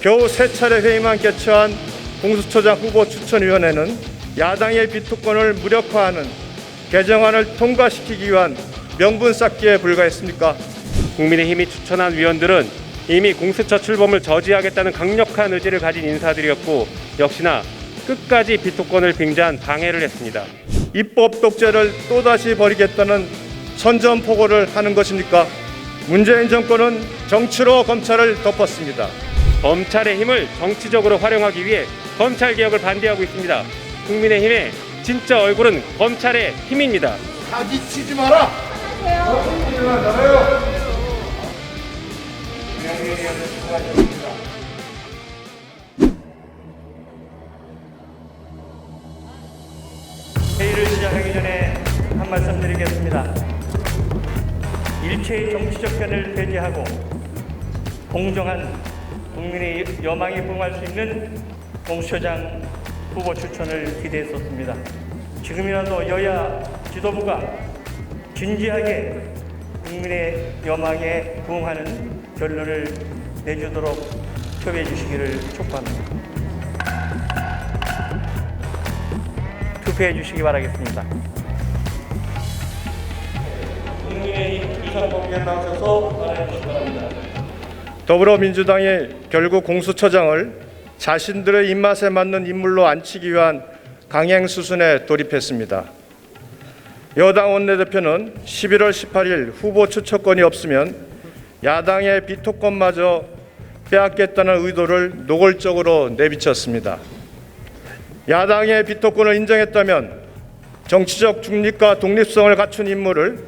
겨우 3차례 회의만 개최한 공수처장 후보 추천위원회는 야당의 비토권을 무력화하는 개정안을 통과시키기 위한 명분 쌓기에 불과했습니까? 국민의힘이 추천한 위원들은 이미 공수처 출범을 저지하겠다는 강력한 의지를 가진 인사들이었고 역시나 끝까지 비토권을 빙자한 방해를 했습니다. 입법 독재를 또다시 벌이겠다는 선전포고를 하는 것입니까? 문재인 정권은 정치로 검찰을 덮었습니다. 검찰의 힘을 정치적으로 활용하기 위해 검찰개혁을 반대하고 있습니다. 국민의힘의 진짜 얼굴은 검찰의 힘입니다. 사기치지 마라! 회의를 시작하기 전에 한 말씀 드리겠습니다. 일체의 정치적 견해를 배제하고 공정한 국민의 여망에 부응할 수 있는 공수처장 후보 추천을 기대했었습니다. 지금이라도 여야 지도부가 진지하게 국민의 여망에 부응하는 결론을 내주도록 협의해 주시기를 촉구합니다. 투표해 주시기 바라겠습니다. 국민의힘 이상범위원 나오셔서 발언해 주시기 바랍니다. 더불어민주당이 결국 공수처장을 자신들의 입맛에 맞는 인물로 앉히기 위한 강행 수순에 돌입했습니다. 여당 원내대표는 11월 18일 후보 추천권이 없으면 야당의 비토권마저 빼앗겠다는 의도를 노골적으로 내비쳤습니다. 야당의 비토권을 인정했다면 정치적 중립과 독립성을 갖춘 인물을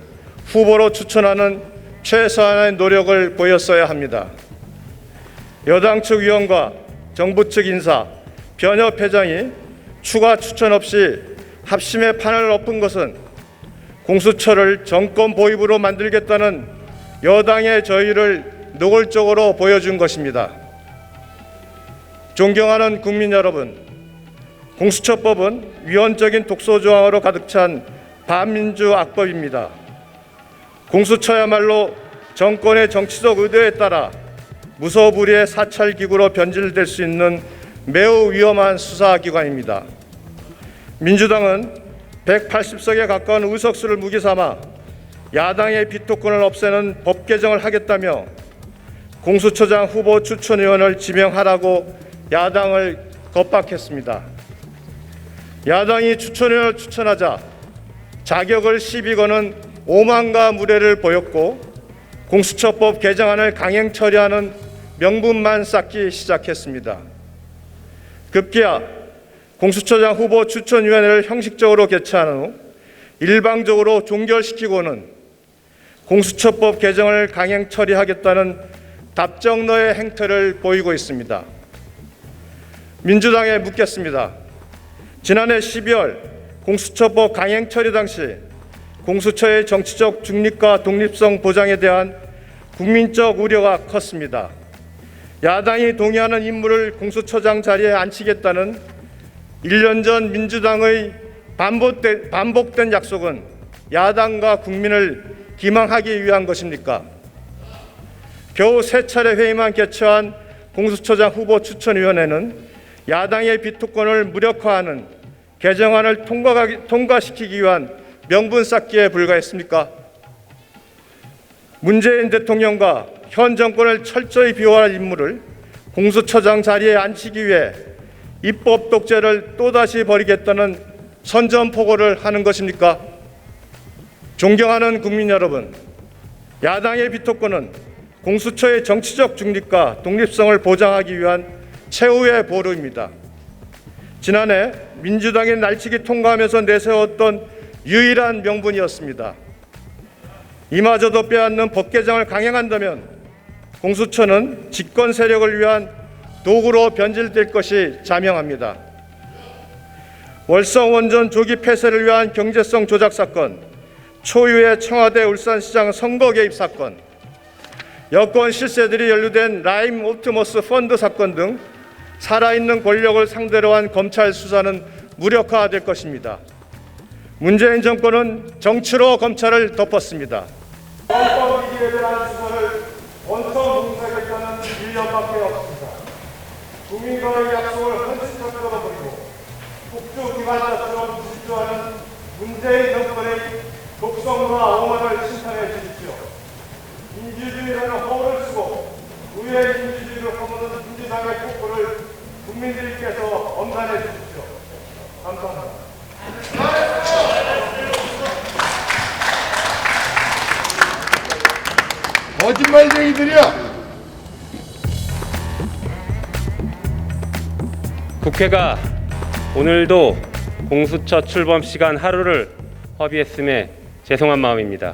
후보로 추천하는 최소한의 노력을 보였어야 합니다. 여당 측 위원과 정부 측 인사, 변협 회장이 추가 추천 없이 합심의 판을 엎은 것은 공수처를 정권 보입으로 만들겠다는 여당의 저의를 노골적으로 보여준 것입니다. 존경하는 국민 여러분, 공수처법은 위헌적인 독소조항으로 가득 찬 반민주 악법입니다. 공수처야말로 정권의 정치적 의도에 따라 무소불위의 사찰기구로 변질될 수 있는 매우 위험한 수사기관입니다. 민주당은 180석에 가까운 의석수를 무기 삼아 야당의 비토권을 없애는 법 개정을 하겠다며 공수처장 후보 추천위원을 지명하라고 야당을 겁박했습니다. 야당이 추천위원을 추천하자 자격을 시비 거는 오만과 무례를 보였고 공수처법 개정안을 강행 처리하는 명분만 쌓기 시작했습니다. 급기야 공수처장 후보 추천위원회를 형식적으로 개최한 후 일방적으로 종결시키고는 공수처법 개정을 강행 처리하겠다는 답정너의 행태를 보이고 있습니다. 민주당에 묻겠습니다. 지난해 12월 공수처법 강행 처리 당시 공수처의 정치적 중립과 독립성 보장에 대한 국민적 우려가 컸습니다. 야당이 동의하는 인물을 공수처장 자리에 앉히겠다는 1년 전 민주당의 반복된 약속은 야당과 국민을 기망하기 위한 것입니까? 겨우 3차례 회의만 개최한 공수처장 후보 추천위원회는 야당의 비토권을 무력화하는 개정안을 통과시키기 위한 명분 쌓기에 불과했습니까? 문재인 대통령과 현 정권을 철저히 비호할 인물을 공수처장 자리에 앉히기 위해 입법 독재를 또다시 벌이겠다는 선전포고를 하는 것입니까? 존경하는 국민 여러분, 야당의 비토권은 공수처의 정치적 중립과 독립성을 보장하기 위한 최후의 보루입니다. 지난해 민주당이 날치기 통과하면서 내세웠던 유일한 명분이었습니다. 이마저도 빼앗는 법 개정을 강행한다면 공수처는 집권 세력을 위한 도구로 변질될 것이 자명합니다. 월성 원전 조기 폐쇄를 위한 경제성 조작 사건, 초유의 청와대 울산시장 선거 개입 사건, 여권 실세들이 연루된 라임 옵티머스 펀드 사건 등 살아있는 권력을 상대로 한 검찰 수사는 무력화될 것입니다. 문재인 정권은 정치로 검찰을 덮었습니다. 헌법 위기에 대한 수사를 원천 봉쇄하겠다는 1년밖에 없습니다. 국민과의 약속을 헌신적으로 끌어버리고 국주 기관자처럼 질주하는 문재인 정권의 독성과 오만을 심판해 주십시오. 민주주의라는 호를 쓰고 우리의 민주주의를 허무는 민주당의 폭포를 국민들께서 엄단해 주십시오. 감사합니다. 거짓말쟁이들이야. 국회가 오늘도 공수처 출범 시간 하루를 허비했음에 죄송한 마음입니다.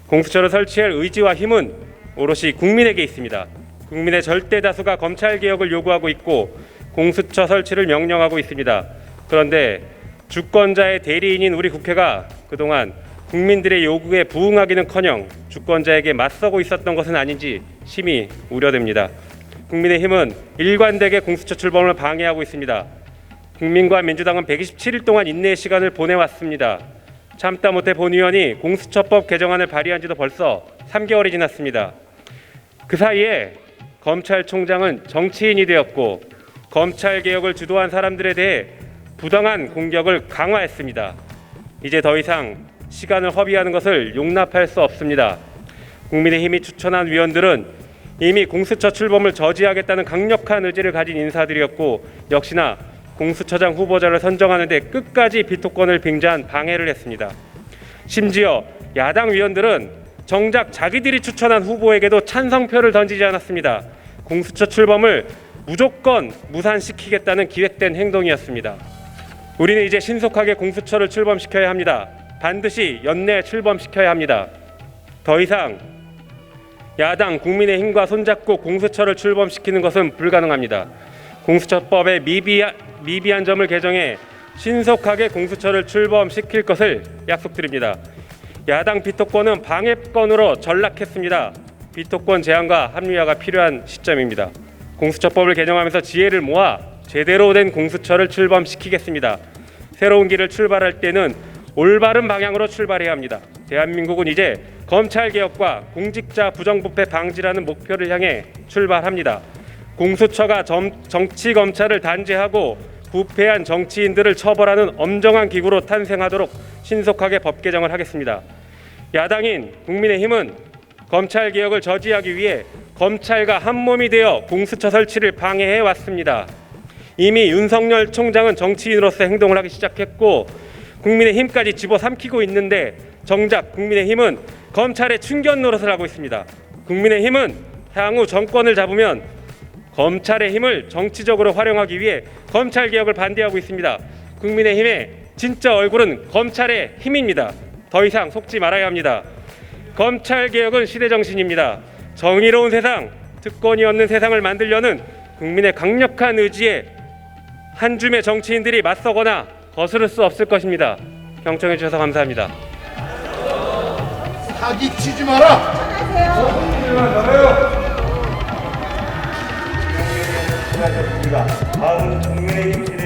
공수처를 설치할 의지와 힘은 오롯이 국민에게 있습니다. 국민의 절대 다수가 검찰 개혁을 요구하고 있고 공수처 설치를 명령하고 있습니다. 그런데 주권자의 대리인인 우리 국회가 그동안 국민들의 요구에 부응하기는커녕 주권자에게 맞서고 있었던 것은 아닌지 심히 우려됩니다. 국민의힘은 일관되게 공수처 출범을 방해하고 있습니다. 국민과 민주당은 127일 동안 인내의 시간을 보내왔습니다. 참다 못해 본의원이 공수처법 개정안을 발의한 지도 벌써 3개월이 지났습니다. 그 사이에 검찰총장은 정치인이 되었고 검찰 개혁을 주도한 사람들에 대해 부당한 공격을 강화했습니다. 이제 더 이상 시간을 허비하는 것을 용납할 수 없습니다. 국민의힘이 추천한 위원들은 이미 공수처 출범을 저지하겠다는 강력한 의지를 가진 인사들이었고 역시나 공수처장 후보자를 선정하는 데 끝까지 비토권을 빙자한 방해를 했습니다. 심지어 야당 위원들은 정작 자기들이 추천한 후보에게도 찬성표를 던지지 않았습니다. 공수처 출범을 무조건 무산시키겠다는 기획된 행동이었습니다. 우리는 이제 신속하게 공수처를 출범시켜야 합니다. 반드시 연내 출범시켜야 합니다. 더 이상 야당 국민의힘과 손잡고 공수처를 출범시키는 것은 불가능합니다. 공수처법의 미비한 점을 개정해 신속하게 공수처를 출범시킬 것을 약속드립니다. 야당 비토권은 방해권으로 전락했습니다. 비토권 제한과 합리화가 필요한 시점입니다. 공수처법을 개정하면서 지혜를 모아 제대로 된 공수처를 출범시키겠습니다. 새로운 길을 출발할 때는 올바른 방향으로 출발해야 합니다. 대한민국은 이제 검찰개혁과 공직자 부정부패 방지라는 목표를 향해 출발합니다. 공수처가 정치검찰을 단죄하고 부패한 정치인들을 처벌하는 엄정한 기구로 탄생하도록 신속하게 법 개정을 하겠습니다. 야당인 국민의힘은 검찰개혁을 저지하기 위해 검찰과 한몸이 되어 공수처 설치를 방해해 왔습니다. 이미 윤석열 총장은 정치인으로서 행동을 하기 시작했고 국민의힘까지 집어삼키고 있는데 정작 국민의힘은 검찰의 충견 노릇을 하고 있습니다. 국민의힘은 향후 정권을 잡으면 검찰의 힘을 정치적으로 활용하기 위해 검찰개혁을 반대하고 있습니다. 국민의힘의 진짜 얼굴은 검찰의 힘입니다. 더 이상 속지 말아야 합니다. 검찰개혁은 시대정신입니다. 정의로운 세상, 특권이 없는 세상을 만들려는 국민의 강력한 의지에 한 줌의 정치인들이 맞서거나 거스를 수 없을 것입니다. 경청해 주셔서 감사합니다. 사기치지 마라. 다음은 국민의힘